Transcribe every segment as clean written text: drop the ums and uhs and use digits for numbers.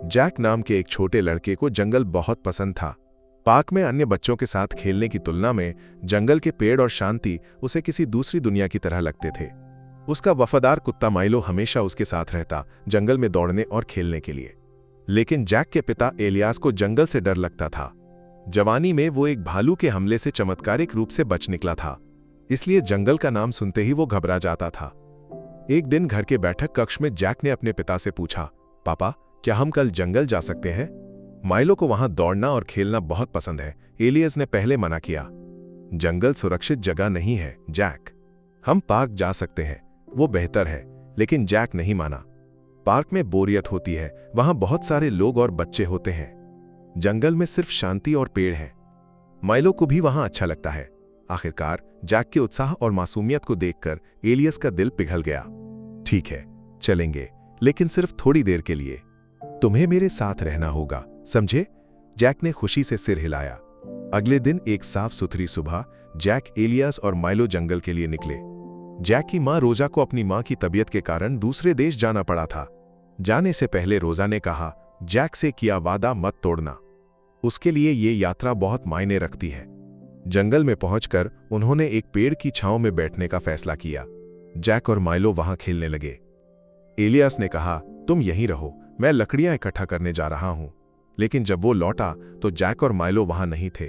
Jack नाम के एक छोटे लड़के को जंगल बहुत पसंद था। पार्क में अन्य बच्चों के साथ खेलने की तुलना में जंगल के पेड़ और शांति उसे किसी दूसरी दुनिया की तरह लगते थे। उसका वफादार कुत्ता माइलो हमेशा उसके साथ रहता, जंगल में दौड़ने और खेलने के लिए। लेकिन जैक के पिता एलियास को जंगल से डर लगता था। जवानी में वो एक भालू के हमले से चमत्कारिक रूप से बच निकला था, इसलिए जंगल का नाम सुनते ही वो घबरा जाता था। एक दिन घर के बैठक कक्ष में जैक ने अपने पिता से पूछा, पापा, क्या हम कल जंगल जा सकते हैं? माइलो को वहां दौड़ना और खेलना बहुत पसंद है। एलियस ने पहले मना किया। जंगल सुरक्षित जगह नहीं है जैक, हम पार्क जा सकते हैं, वो बेहतर है। लेकिन जैक नहीं माना। पार्क में बोरियत होती है, वहां बहुत सारे लोग और बच्चे होते हैं। जंगल में सिर्फ शांति और पेड़ है। माइलो को भी वहां अच्छा लगता है। आखिरकार जैक के उत्साह और मासूमियत को देखकर एलियस का दिल पिघल गया। ठीक है, चलेंगे, लेकिन सिर्फ थोड़ी देर के लिए। तुम्हें मेरे साथ रहना होगा, समझे? जैक ने खुशी से सिर हिलाया। अगले दिन एक साफ सुथरी सुबह जैक, एलियस और माइलो जंगल के लिए निकले। जैक की मां रोजा को अपनी मां की तबीयत के कारण दूसरे देश जाना पड़ा था। जाने से पहले रोजा ने कहा, जैक से किया वादा मत तोड़ना। उसके लिए ये यात्रा बहुत मायने रखती है। जंगल में पहुंचकर उन्होंने एक पेड़ की छांव में बैठने का फैसला किया। जैक और माइलो वहां खेलने लगे। एलियस ने कहा, तुम यहीं रहो, मैं लकड़ियां इकट्ठा करने जा रहा हूं। लेकिन जब वो लौटा तो जैक और माइलो वहां नहीं थे।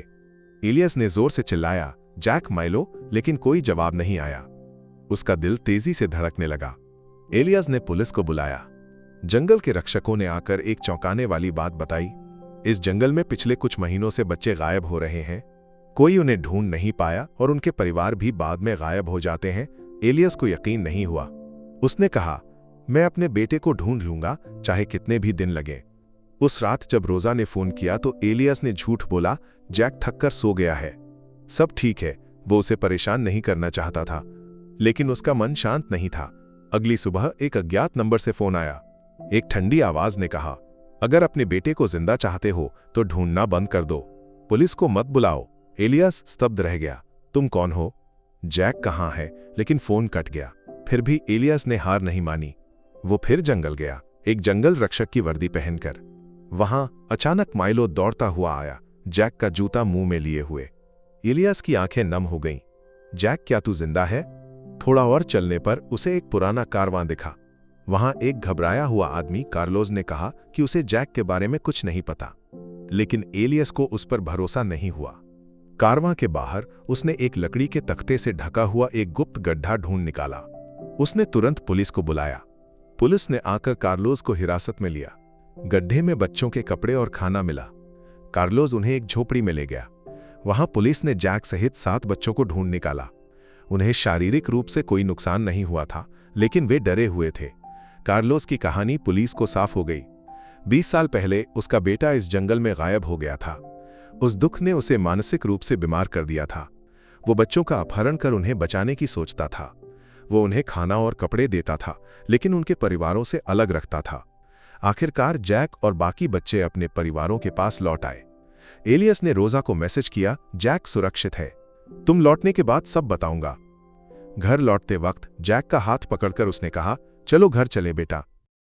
एलियस ने जोर से चिल्लाया, जैक, माइलो, लेकिन कोई जवाब नहीं आया। उसका दिल तेजी से धड़कने लगा। एलियस ने पुलिस को बुलाया। जंगल के रक्षकों ने आकर एक चौंकाने वाली बात बताई। इस जंगल में पिछले कुछ महीनों से बच्चे गायब हो रहे हैं। कोई उन्हें ढूंढ नहीं पाया और उनके परिवार भी बाद में गायब हो जाते हैं। एलियस को यकीन नहीं हुआ। उसने कहा, मैं अपने बेटे को ढूंढ लूंगा, चाहे कितने भी दिन लगे। उस रात जब रोजा ने फोन किया तो एलियस ने झूठ बोला, जैक थककर सो गया है। सब ठीक है, वो उसे परेशान नहीं करना चाहता था, लेकिन उसका मन शांत नहीं था। अगली सुबह एक अज्ञात नंबर से फोन आया। एक ठंडी आवाज ने कहा, अगर अपने बेटे को जिंदा चाहते हो तो ढूंढना बंद कर दो, पुलिस को मत बुलाओ। एलियस स्तब्ध रह गया। तुम कौन हो? जैक कहाँ है? लेकिन फोन कट गया। फिर भी एलियस ने हार नहीं मानी। वो फिर जंगल गया, एक जंगल रक्षक की वर्दी पहनकर। वहां अचानक माइलो दौड़ता हुआ आया, जैक का जूता मुंह में लिए हुए। एलियस की आंखें नम हो गईं। जैक, क्या तू जिंदा है? थोड़ा और चलने पर उसे एक पुराना कारवां दिखा। वहां एक घबराया हुआ आदमी, कार्लोस, ने कहा कि उसे जैक के बारे में कुछ नहीं पता। लेकिन एलियस को उस पर भरोसा नहीं हुआ। कारवां के बाहर उसने एक लकड़ी के तख्ते से ढका हुआ एक गुप्त गड्ढा ढूंढ निकाला। उसने तुरंत पुलिस को बुलाया। पुलिस ने आकर कार्लोस को हिरासत में लिया। गड्ढे में बच्चों के कपड़े और खाना मिला। कार्लोस उन्हें एक झोपड़ी में ले गया। वहां पुलिस ने जैक सहित 7 बच्चों को ढूंढ निकाला। उन्हें शारीरिक रूप से कोई नुकसान नहीं हुआ था, लेकिन वे डरे हुए थे। कार्लोस की कहानी पुलिस को साफ हो गई। 20 साल पहले उसका बेटा इस जंगल में गायब हो गया था। उस दुख ने उसे मानसिक रूप से बीमार कर दिया था। वो बच्चों का अपहरण कर उन्हें बचाने की सोचता था। वो उन्हें खाना और कपड़े देता था, लेकिन उनके परिवारों से अलग रखता था। आखिरकार जैक और बाकी बच्चे अपने परिवारों के पास लौट आए। एलियस ने रोजा को मैसेज किया, जैक सुरक्षित है, तुम लौटने के बाद सब बताऊंगा। घर लौटते वक्त जैक का हाथ पकड़कर उसने कहा, चलो घर चले बेटा,